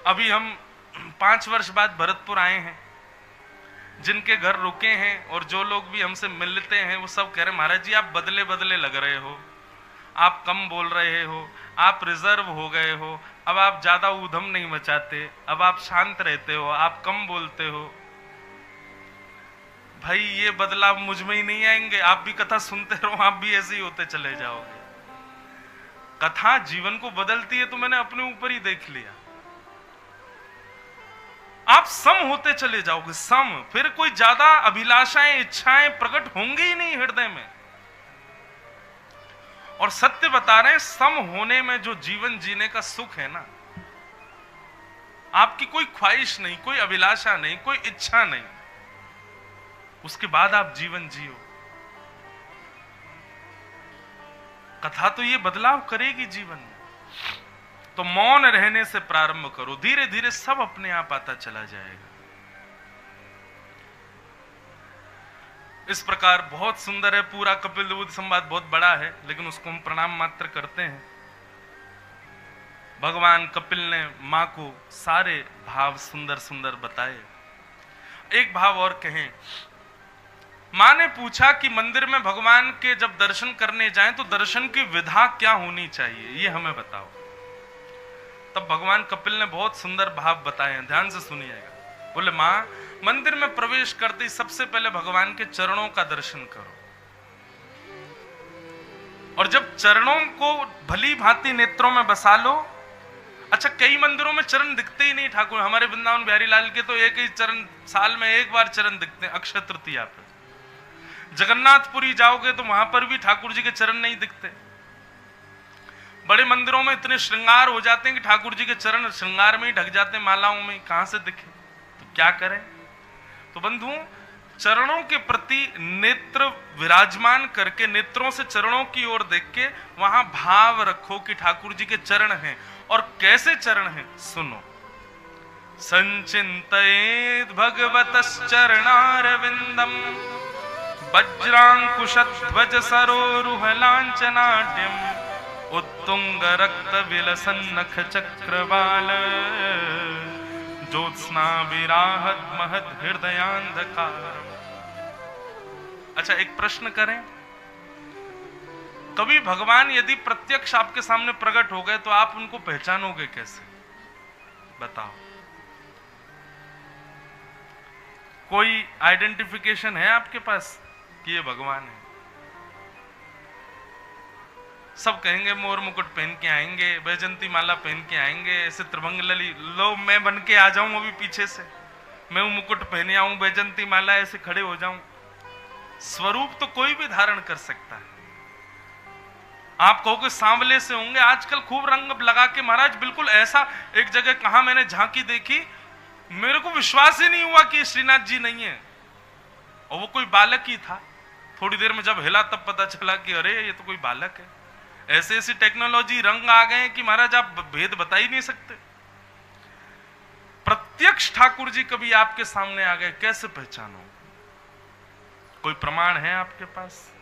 अभी हम 5 वर्ष बाद भरतपुर आए हैं, जिनके घर रुके हैं और जो लोग भी हमसे मिलते हैं वो सब कह रहे महाराज जी आप बदले बदले लग रहे हो, आप कम बोल रहे हो, आप रिजर्व हो गए हो, अब आप ज्यादा ऊधम नहीं मचाते, अब आप शांत रहते हो, आप कम बोलते हो। भाई ये बदलाव मुझ में ही नहीं आएंगे, आप भी कथा सुनते रहो, आप भी ऐसे ही होते चले जाओगे। कथा जीवन को बदलती है तो मैंने अपने ऊपर ही देख लिया। आप सम होते चले जाओगे, सम, फिर कोई ज्यादा अभिलाषाएं इच्छाएं प्रकट होंगी ही नहीं हृदय में। और सत्य बता रहे हैं, सम होने में जो जीवन जीने का सुख है ना, आपकी कोई ख्वाहिश नहीं, कोई अभिलाषा नहीं, कोई इच्छा नहीं, उसके बाद आप जीवन जियो। कथा तो ये बदलाव करेगी जीवन में। तो मौन रहने से प्रारंभ करो, धीरे धीरे सब अपने आप आता चला जाएगा। इस प्रकार बहुत सुंदर है पूरा कपिल देव संवाद, बहुत बड़ा है लेकिन उसको हम प्रणाम मात्र करते हैं। भगवान कपिल ने मां को सारे भाव सुंदर सुंदर बताए। एक भाव और कहें, मां ने पूछा कि मंदिर में भगवान के जब दर्शन करने जाएं तो दर्शन की विधा क्या होनी चाहिए, ये हमें बताओ। तब भगवान कपिल ने बहुत सुंदर भाव बताए हैं, ध्यान से सुनिएगा। बोले मां, मंदिर में प्रवेश करते ही सबसे पहले भगवान के चरणों का दर्शन करो, और जब चरणों को भली भांति नेत्रों में बसा लो। अच्छा, कई मंदिरों में चरण दिखते ही नहीं ठाकुर, हमारे वृंदावन बिहारी लाल के तो एक ही चरण, साल में एक बार चरण दिखते हैं, अक्षय तृतीया पर। जगन्नाथपुरी जाओगे तो वहां पर भी ठाकुर जी के चरण नहीं दिखते। बड़े मंदिरों में इतने श्रृंगार हो जाते हैं कि ठाकुर जी के चरण श्रृंगार में ही ढक जाते हैं, मालाओं में, कहां से दिखे? तो क्या करें? तो बंधु, चरणों के प्रति नेत्र विराजमान करके, नेत्रों से चरणों की ओर देख के वहां भाव रखो कि ठाकुर जी के चरण हैं। और कैसे चरण हैं सुनो। संचिंतयेत् भगवतश्चरणारविंदम वज्रांकुशध्वज सरोरुहलांचनाट्यम उत्तुंग रक्त विलसन नख चक्रवाल ज्योत्स्ना विराहत महद हृदयांधकार। अच्छा, एक प्रश्न करें, कभी भगवान यदि प्रत्यक्ष आपके सामने प्रकट हो गए तो आप उनको पहचानोगे कैसे? बताओ, कोई आइडेंटिफिकेशन है आपके पास कि ये भगवान है? सब कहेंगे मोर मुकुट पहन के आएंगे, वैजंती माला पहन के आएंगे, ऐसे त्रिभंग लली, लो मैं बन के आ जाऊं अभी पीछे से, मैं मुकुट पहने आऊं, वैजंती माला ऐसे खड़े हो जाऊं। स्वरूप तो कोई भी धारण कर सकता है। आप कहोगे सांवले से होंगे, आजकल खूब रंग लगा के महाराज, बिल्कुल ऐसा। एक जगह कहा मैंने झांकी देखी, मेरे को विश्वास ही नहीं हुआ कि श्रीनाथ जी नहीं है, और वो कोई बालक ही था। थोड़ी देर में जब हिला तब पता चला कि अरे ये तो कोई बालक है। ऐसे ऐसी टेक्नोलॉजी, रंग आ गए कि महाराज आप भेद बता ही नहीं सकते। प्रत्यक्ष ठाकुर जी कभी आपके सामने आ गए, कैसे पहचानो? कोई प्रमाण है आपके पास?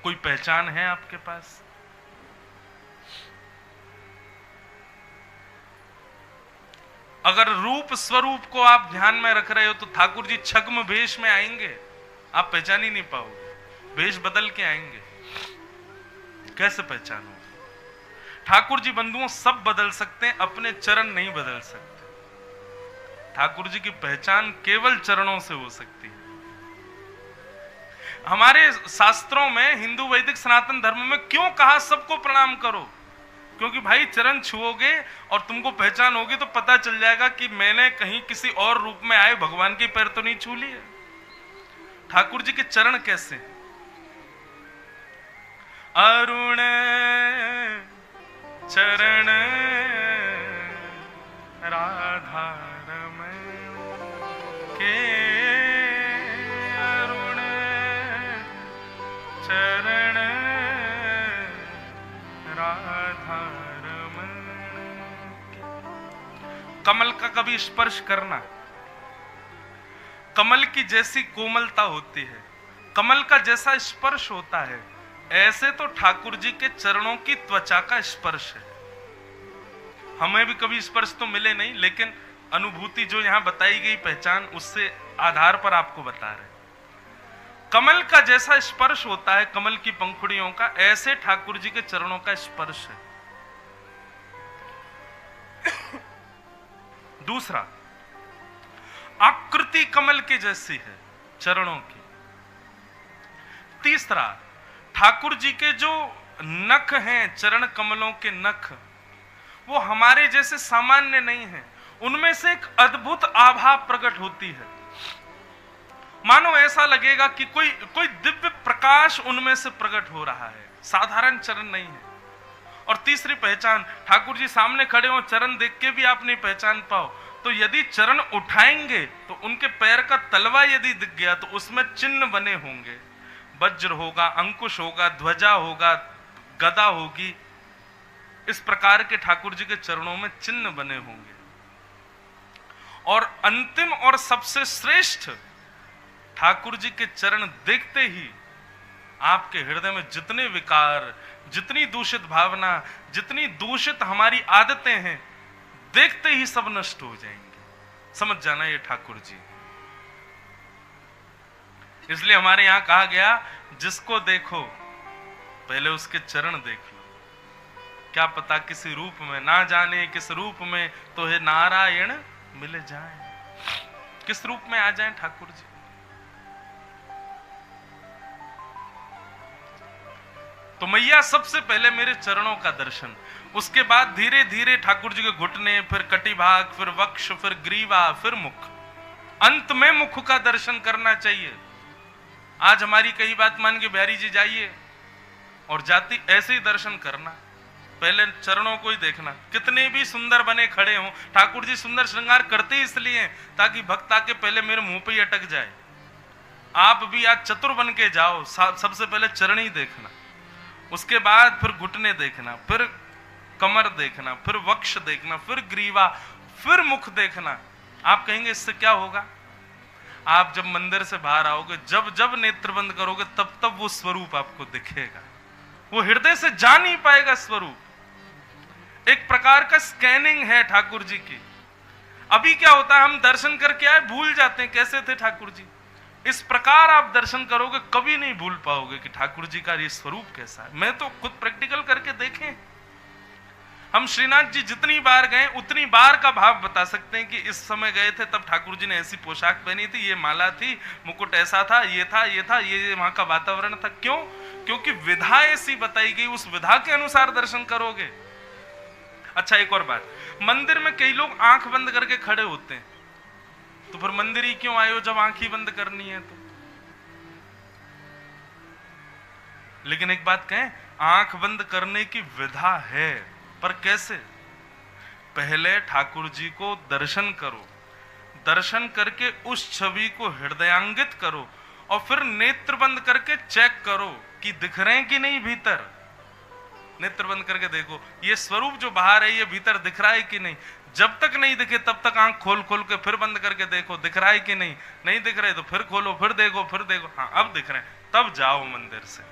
कोई पहचान है आपके पास? अगर रूप स्वरूप को आप ध्यान में रख रहे हो तो ठाकुर जी छद्म वेश में आएंगे, आप पहचान ही नहीं पाओगे, वेश बदल के आएंगे, कैसे पहचानो? ठाकुर जी बंधुओं सब बदल सकते हैं, अपने चरण नहीं बदल सकते। ठाकुर जी की पहचान केवल चरणों से हो सकती है। हमारे शास्त्रों में, हिंदू वैदिक सनातन धर्म में क्यों कहा सबको प्रणाम करो? क्योंकि भाई चरण छुओगे और तुमको पहचान होगी तो पता चल जाएगा कि मैंने कहीं किसी और रूप में आए भगवान के पैर तो नहीं छू लिए। ठाकुर जी के चरण कैसे? अरुण चरण राधा रमण के, अरुण चरण राधा रमण के। कमल का कभी स्पर्श करना, कमल की जैसी कोमलता होती है, कमल का जैसा स्पर्श होता है, ऐसे तो ठाकुर जी के चरणों की त्वचा का स्पर्श है। हमें भी कभी स्पर्श तो मिले नहीं, लेकिन अनुभूति जो यहां बताई गई पहचान, उससे आधार पर आपको बता रहे। कमल का जैसा स्पर्श होता है कमल की पंखुड़ियों का, ऐसे ठाकुर जी के चरणों का स्पर्श है। दूसरा, आकृति कमल के जैसी है चरणों की। तीसरा, ठाकुर जी के जो नख हैं, चरण कमलों के नख, वो हमारे जैसे सामान्य नहीं है, उनमें से एक अद्भुत आभा प्रकट होती है। मानो ऐसा लगेगा कि कोई दिव्य प्रकाश उनमें से प्रकट हो रहा है, साधारण चरण नहीं है। और तीसरी पहचान, ठाकुर जी सामने खड़े हो, चरण देख के भी आप नहीं पहचान पाओ, तो यदि चरण उठाएंगे तो उनके पैर का तलवा यदि दिख गया तो उसमें चिन्ह बने होंगे, वज्र होगा, अंकुश होगा, ध्वजा होगा, गदा होगी। इस प्रकार के ठाकुर जी के चरणों में चिन्ह बने होंगे। और अंतिम और सबसे श्रेष्ठ, ठाकुर जी के चरण देखते ही आपके हृदय में जितने विकार, जितनी दूषित भावना, जितनी दूषित हमारी आदतें हैं, देखते ही सब नष्ट हो जाएंगे। समझ जाना ये ठाकुर जी। इसलिए हमारे यहां कहा गया, जिसको देखो पहले उसके चरण देख लो। क्या पता किसी रूप में, ना जाने किस रूप में तो हे नारायण मिल जाए, किस रूप में आ जाए ठाकुर जी। तो मैया सबसे पहले मेरे चरणों का दर्शन, उसके बाद धीरे धीरे ठाकुर जी के घुटने, फिर कटिभाग, फिर वक्ष, फिर ग्रीवा, फिर मुख, अंत में मुख का दर्शन करना चाहिए। आज हमारी कई बात मान के बिहारी जी जाइए और जाति ऐसे ही दर्शन करना, पहले चरणों को ही देखना। कितने भी सुंदर बने खड़े हों, ठाकुर जी सुंदर श्रृंगार करते इसलिए ताकि भक्त आके पहले मेरे मुंह पे ही अटक जाए। आप भी आज चतुर बन के जाओ, सबसे पहले चरण ही देखना, उसके बाद फिर घुटने देखना, फिर कमर देखना, फिर वक्ष देखना, फिर ग्रीवा, फिर मुख देखना। आप कहेंगे इससे क्या होगा? आप जब मंदिर से बाहर आओगे, जब जब नेत्र बंद करोगे, तब तब वो स्वरूप आपको दिखेगा। वो हृदय से जा नहीं पाएगा स्वरूप। एक प्रकार का स्कैनिंग है ठाकुर जी की। अभी क्या होता है, हम दर्शन करके आए, भूल जाते हैं कैसे थे ठाकुर जी। इस प्रकार आप दर्शन करोगे, कभी नहीं भूल पाओगे कि ठाकुर जी का ये स्वरूप कैसा है। मैं तो खुद प्रैक्टिकल करके देखें। हम श्रीनाथ जी जितनी बार गए उतनी बार का भाव बता सकते हैं कि इस समय गए थे तब ठाकुर जी ने ऐसी पोशाक पहनी थी, ये माला थी, मुकुट ऐसा था, ये था, ये था, ये वहां का वातावरण था। क्यों? क्योंकि विधा ऐसी बताई गई, उस विधा के अनुसार दर्शन करोगे। अच्छा, एक और बात, मंदिर में कई लोग आंख बंद करके खड़े होते हैं, तो फिर मंदिर ही क्यों आए हो जब आंख ही बंद करनी है तो? लेकिन एक बात कहें, आंख बंद करने की विधा है, पर कैसे? पहले ठाकुर जी को दर्शन करो, दर्शन करके उस छवि को हृदयांगित करो, और फिर नेत्र बंद करके चेक करो कि दिख रहे हैं कि नहीं भीतर। नेत्र बंद करके देखो, ये स्वरूप जो बाहर है ये भीतर दिख रहा है कि नहीं। जब तक नहीं दिखे तब तक आंख खोल खोल के फिर बंद करके देखो, दिख रहा है कि नहीं। नहीं दिख रहे तो फिर खोलो, फिर देखो, फिर देखो, हाँ अब दिख रहे हैं, तब जाओ मंदिर से।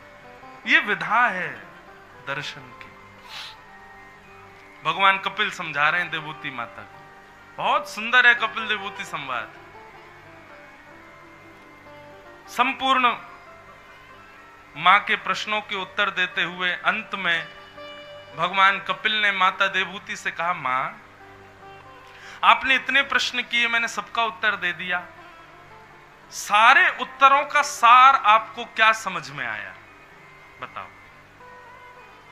ये विधा है दर्शन की। भगवान कपिल समझा रहे हैं देवभूति माता को, बहुत सुंदर है कपिल देवभूति संवाद। संपूर्ण मां के प्रश्नों के उत्तर देते हुए अंत में भगवान कपिल ने माता देवभूति से कहा, मां आपने इतने प्रश्न किए, मैंने सबका उत्तर दे दिया, सारे उत्तरों का सार आपको क्या समझ में आया बताओ।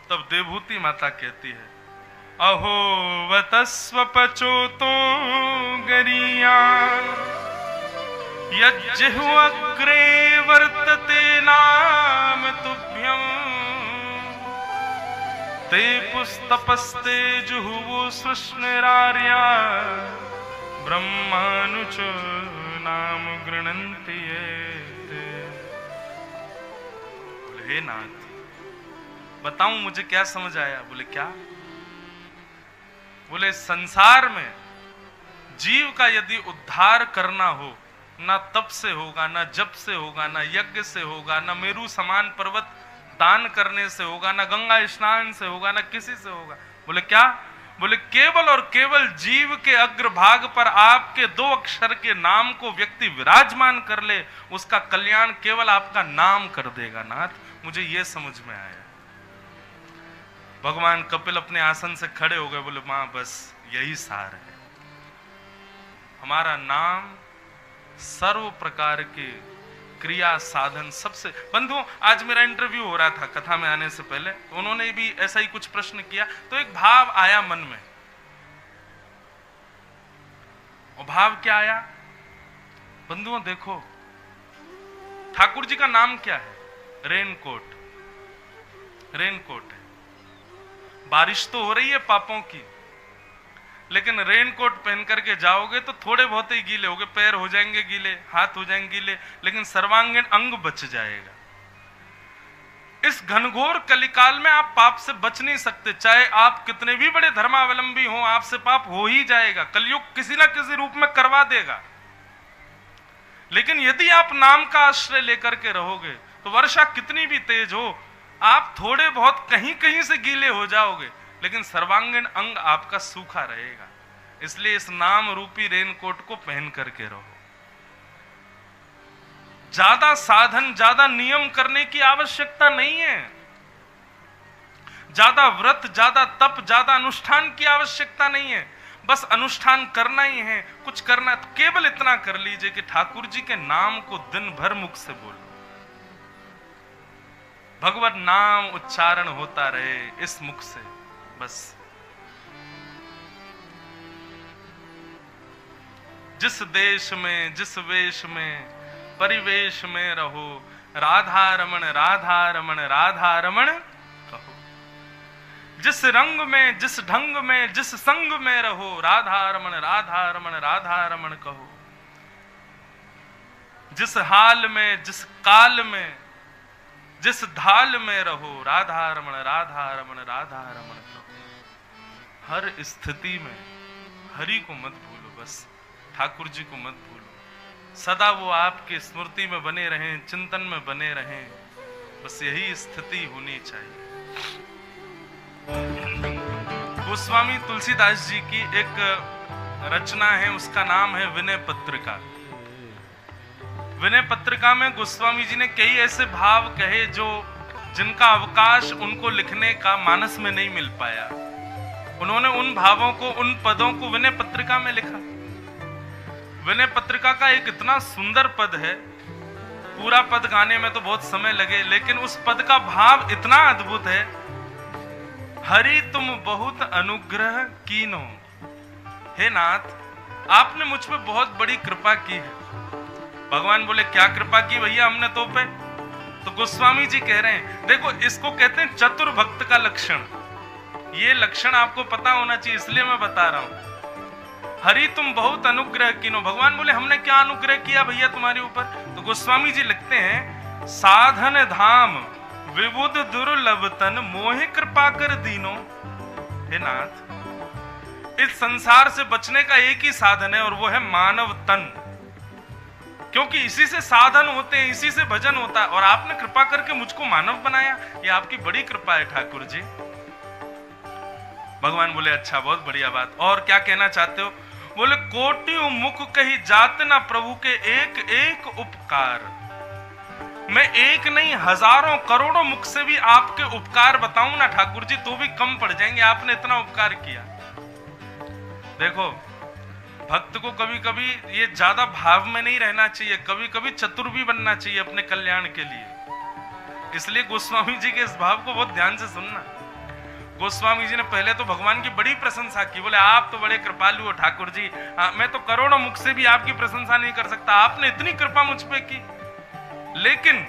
तब देवभूति माता कहती है, अहो वतस्व पचोतो गरिया यज्जिह्वाग्रे वर्तते नाम तुभ्यं ते पुस्तपस्ते जुहुवो सृष्णिरार्या ब्रह्मानुच नाम गृणन्ति ये। बोले, हे नाथ बताऊं मुझे क्या समझ आया? बोले क्या? बोले, संसार में जीव का यदि उद्धार करना हो, ना तप से होगा, ना जप से होगा, ना यज्ञ से होगा, ना मेरू समान पर्वत दान करने से होगा, ना गंगा स्नान से होगा, ना किसी से होगा। बोले क्या? बोले केवल और केवल जीव के अग्रभाग पर आपके 2 अक्षर के नाम को व्यक्ति विराजमान कर ले, उसका कल्याण केवल आपका नाम कर देगा नाथ। मुझे यह समझ में आया। भगवान कपिल अपने आसन से खड़े हो गए, बोले मां बस यही सार है। हमारा नाम सर्व प्रकार के क्रिया साधन सबसे। बंधुओं, आज मेरा इंटरव्यू हो रहा था कथा में आने से पहले, तो उन्होंने भी ऐसा ही कुछ प्रश्न किया, तो एक भाव आया मन में। और भाव क्या आया? बंधुओं देखो, ठाकुर जी का नाम क्या है? रेनकोट। रेनकोट है। बारिश तो हो रही है पापों की, लेकिन रेनकोट पहन करके जाओगे तो थोड़े बहुत ही गीले होगे, पैर हो जाएंगे गीले, हाथ हो जाएंगे गीले, लेकिन सर्वांगीण अंग बच जाएगा। इस घनघोर कलिकाल में आप पाप से बच नहीं सकते, चाहे आप कितने भी बड़े धर्मावलंबी हो, आपसे पाप हो ही जाएगा। कलयुग किसी ना किसी रूप में करवा देगा। लेकिन यदि आप नाम का आश्रय लेकर के रहोगे तो वर्षा कितनी भी तेज हो, आप थोड़े बहुत कहीं कहीं से गीले हो जाओगे, लेकिन सर्वांगीण अंग आपका सूखा रहेगा। इसलिए इस नाम रूपी रेनकोट को पहन करके रहो। ज्यादा साधन, ज्यादा नियम करने की आवश्यकता नहीं है। ज्यादा व्रत, ज्यादा तप, ज्यादा अनुष्ठान की आवश्यकता नहीं है। बस अनुष्ठान करना ही है, कुछ करना तो केवल इतना कर लीजिए कि ठाकुर जी के नाम को दिन भर मुख से बोलो, भगवत नाम उच्चारण होता रहे इस मुख से, बस। जिस देश में, जिस वेश में, परिवेश में रहो, राधा रमण राधा रमण राधा रमण कहो। जिस रंग में, जिस ढंग में, जिस संग में रहो, राधा रमण राधा रमण राधा रमण कहो। जिस हाल में, जिस काल में, जिस ढाल में रहो, राधा रमण राधा रमण राधा रमण कहो। हर स्थिति में हरि को मत भूलो, बस ठाकुर जी को मत भूलो। सदा वो आपकी स्मृति में बने रहें, चिंतन में बने रहें, बस यही स्थिति होनी चाहिए। गोस्वामी तुलसीदास जी की एक रचना है, उसका नाम है विनय पत्रिका। विनय पत्रिका में गोस्वामी जी ने कई ऐसे भाव कहे जो जिनका अवकाश उनको लिखने का मानस में नहीं मिल पाया। उन्होंने उन भावों को, उन पदों को विनय पत्रिका में लिखा। विनय पत्रिका का एक इतना सुंदर पद है, पूरा पद गाने में तो बहुत समय लगे, लेकिन उस पद का भाव इतना अद्भुत है। हरि तुम बहुत अनुग्रह कीनो। हे नाथ, आपने मुझ पे बहुत बड़ी कृपा की है। भगवान बोले क्या कृपा की भैया हमने तो पे? तो गोस्वामी जी कह रहे हैं, देखो इसको कहते हैं चतुर भक्त का लक्षण। ये लक्षण आपको पता होना चाहिए, इसलिए मैं बता रहा हूं। हरि तुम बहुत अनुग्रह कीनो। भगवान बोले हमने क्या अनुग्रह किया भैया तुम्हारे ऊपर? तो गोस्वामी जी लिखते हैं, साधन धाम विबुध दुर्लभ तन मोहि कृपा कर दीनो। हे नाथ, इस संसार से बचने का एक ही साधन है और वो है मानव तन, क्योंकि इसी से साधन होते हैं, इसी से भजन होता है, और आपने कृपा करके मुझको मानव बनाया। ये आपकी बड़ी कृपा है ठाकुर जी। भगवान बोले अच्छा, बहुत बढ़िया बात, और क्या कहना चाहते हो? बोले कोटियों मुख कही जात ना प्रभु के एक एक उपकार। मैं एक नहीं हजारों करोड़ों मुख से भी आपके उपकार बताऊं ना ठाकुर जी तो भी कम पड़ जाएंगे, आपने इतना उपकार किया। देखो भक्त को कभी कभी ये ज्यादा भाव में नहीं रहना चाहिए, कभी कभी चतुर भी बनना चाहिए अपने कल्याण के लिए। इसलिए गोस्वामी जी के इस भाव को बहुत ध्यान से सुनना। गोस्वामी जी ने पहले तो भगवान की बड़ी प्रशंसा की, बोले आप तो बड़े कृपालु हो ठाकुर जी, मैं तो करोड़ों मुख से भी आपकी प्रशंसा नहीं कर सकता, आपने इतनी कृपा मुझ पे की। लेकिन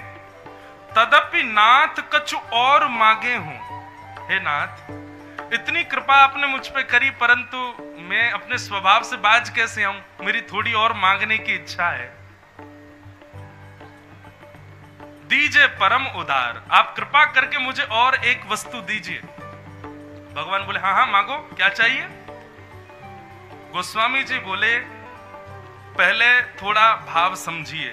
तदपि नाथ कछु और मांगे हूं। हे नाथ, इतनी कृपा आपने मुझ पे करी, परंतु मैं अपने स्वभाव से बाज कैसे आऊं? मेरी थोड़ी और मांगने की इच्छा है। दीजिए परम उदार, आप कृपा करके मुझे और एक वस्तु दीजिए। भगवान बोले हाँ हाँ मांगो, क्या चाहिए? गोस्वामी जी बोले पहले थोड़ा भाव समझिए।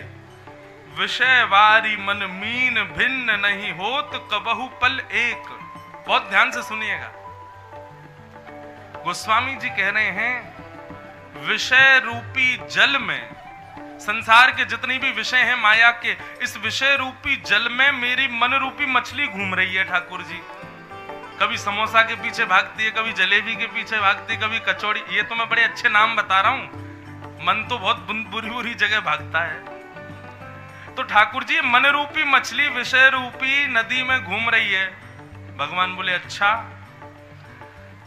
विषय वारी मन मीन भिन्न नहीं होत कबहु पल एक। बहुत ध्यान से सुनिएगा। गोस्वामी जी कह रहे हैं विषय रूपी जल में, संसार के जितनी भी विषय हैं माया के, इस विषय रूपी जल में मेरी मन रूपी मछली घूम रही है ठाकुर जी। कभी समोसा के पीछे भागती है, कभी जलेबी के पीछे भागती है, कभी कचौड़ी। ये तो मैं बड़े अच्छे नाम बता रहा हूं, मन तो बहुत बुरी बुरी जगह भागता है। तो ठाकुर जी मन रूपी मछली विषय रूपी नदी में घूम रही है। भगवान बोले अच्छा,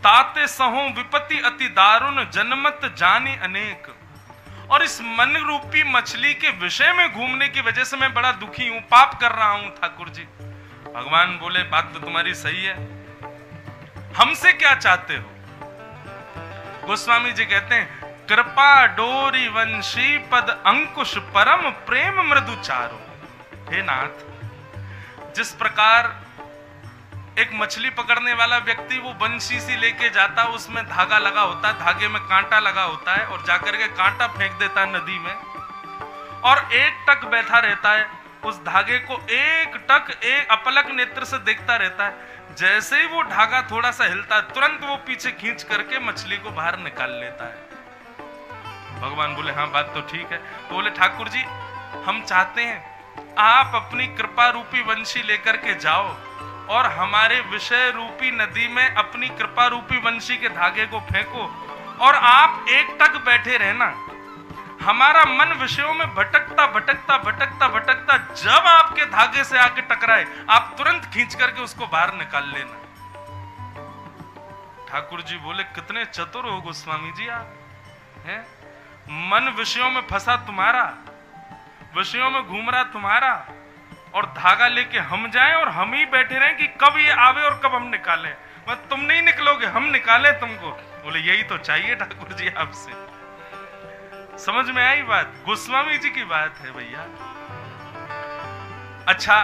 ताते सहो विपत्ति अति दारुण जनमत जानी अनेक। और इस मन रूपी मछली के विषय में घूमने की वजह से मैं बड़ा दुखी हूं, पाप कर रहा हूं ठाकुर जी। भगवान बोले बात तो तुम्हारी सही है, हमसे क्या चाहते हो? गोस्वामी जी कहते हैं कृपा डोरी वंशी पद अंकुश परम प्रेम मृदु चारो। हे नाथ, जिस प्रकार एक मछली पकड़ने वाला व्यक्ति वो बंशी सी लेके जाता है, उसमें धागा लगा होता है, धागे में कांटा लगा होता है, और जाकर के कांटा फेंक देता है नदी में, और एक टक बैठा रहता है, उस धागे को एक टक एक अपलक नेत्र से देखता रहता है। जैसे ही वो धागा थोड़ा सा हिलता है, तुरंत वो पीछे खींच करके मछली को बाहर निकाल लेता है। भगवान बोले हाँ बात तो ठीक है। तो बोले ठाकुर जी हम चाहते हैं आप अपनी कृपा रूपी वंशी लेकर के जाओ और हमारे विषय रूपी नदी में अपनी कृपा रूपी वंशी के धागे को फेंको, और आप एक टक बैठे रहना। हमारा मन विषयों में भटकता भटकता भटकता भटकता जब आपके धागे से आके टकराए, आप तुरंत खींच करके उसको बाहर निकाल लेना। ठाकुर जी बोले कितने चतुर हो गोस्वामी जी आप हैं। मन विषयों में फंसा तुम्हारा, विषयों में घूम रहा तुम्हारा, और धागा लेके हम जाएं और हम ही बैठे रहें कि कब ये आवे और कब हम निकालें। मत तुम नहीं निकलोगे, हम निकाले तुमको। बोले यही तो चाहिए ठाकुर जी आपसे। समझ में आई बात? गोस्वामी जी की बात है भैया। अच्छा,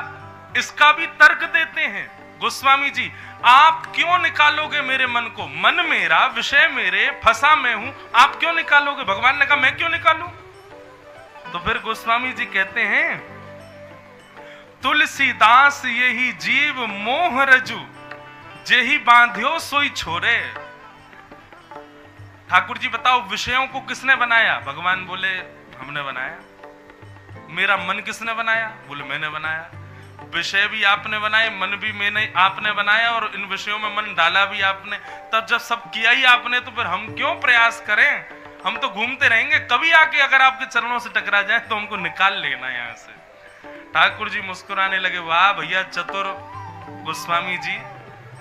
इसका भी तर्क देते हैं गोस्वामी जी, आप क्यों निकालोगे मेरे मन को? मन मेरा, विषय मेरे, फंसा मैं हूं, आप क्यों निकालोगे? भगवान ने कहा मैं क्यों निकालूं? तो फिर गोस्वामी जी कहते हैं तुलसीदास यही जीव मोह रजू, जेही बांध्यो सोई छोरे। ठाकुर जी बताओ विषयों को किसने बनाया? भगवान बोले हमने बनाया। मेरा मन किसने बनाया? बोले मैंने बनाया। विषय भी आपने बनाए, मन भी मैंने आपने बनाया, और इन विषयों में मन डाला भी आपने। तब जब सब किया ही आपने, तो फिर हम क्यों प्रयास करें? हम तो घूमते रहेंगे, कभी आके अगर आपके चरणों से टकरा जाए तो हमको निकाल लेना यहां से। ठाकुर जी मुस्कुराने लगे, वाह भैया चतुर गोस्वामी जी,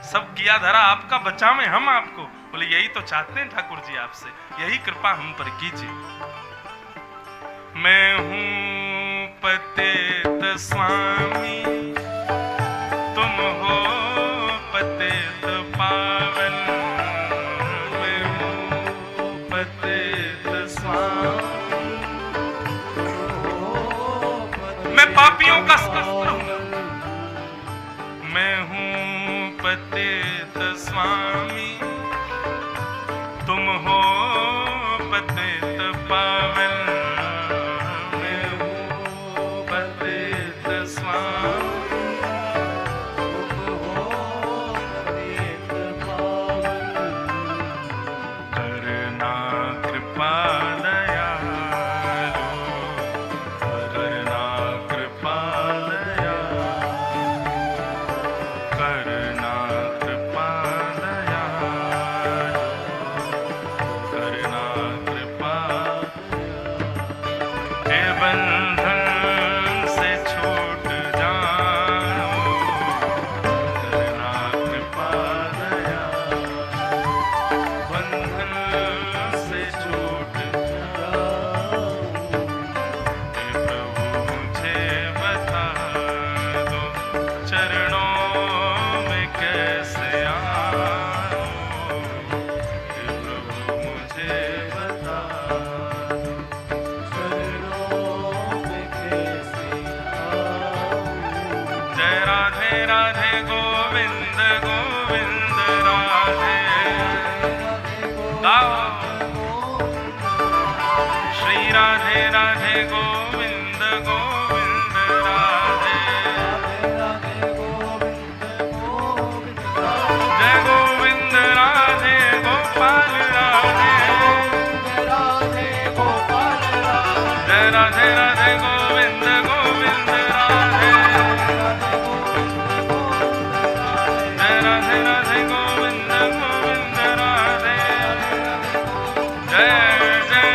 सब किया धरा आपका, बचा में हम आपको। बोले यही तो चाहते हैं ठाकुर जी आपसे, यही कृपा हम पर कीजिए। मैं हूं पतित स्वामी, तुम हो पतित पावन। मैं हूं पतित स्वामी, मैं पापियों का शस्त्र हूं। मैं हूं पतित स्वामी, तुम हो पतित पावन। मैं हूं पतित स्वामी, तुम हो पतित पावन। करना कृपा दयालु, करना कृपा दयालु, करना कृपा दयालु, करना कृपा। हे बंधन से छूट जाओ, करना कृपा दयालु, बंधन से छूट जाओ। हे प्रभु मुझे बता दो, चरणों में कैसे आऊं। हे प्रभु मुझे बता दो, चरणों में कैसे आऊं। जय राधे राधे गोविंद गोविंद राधे। गाओ श्री राधे राधे गोविंद गोविंद राधे। जय गोविंद राधे गोपाल जय जय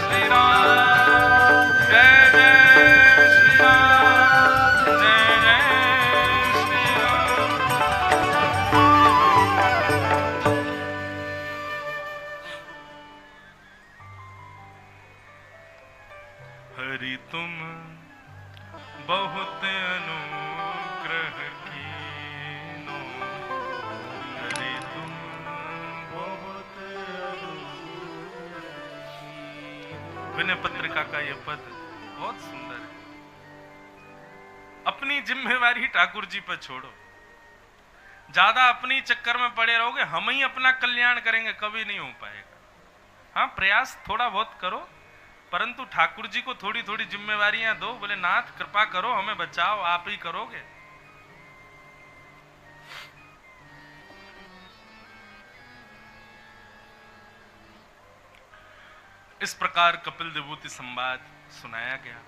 श्री राम, जय जय श्री राम, जय जय श्री राम। हरि तुम बहुत अनुग्रह कीनो, हरि तुम बहुत अनुग्रह कीनो। विनय पत्रिका का यह पद बहुत सुंदर है। अपनी जिम्मेवारी ठाकुर जी पर छोड़ो, ज्यादा अपनी चक्कर में पड़े रहोगे, हम ही अपना कल्याण करेंगे, कभी नहीं हो पाएगा। हाँ, प्रयास थोड़ा बहुत करो, परंतु ठाकुर जी को थोड़ी थोड़ी जिम्मेवारियां दो। बोले नाथ कृपा करो, हमें बचाओ, आप ही करोगे। इस प्रकार कपिल विभूति संवाद सुनाया गया।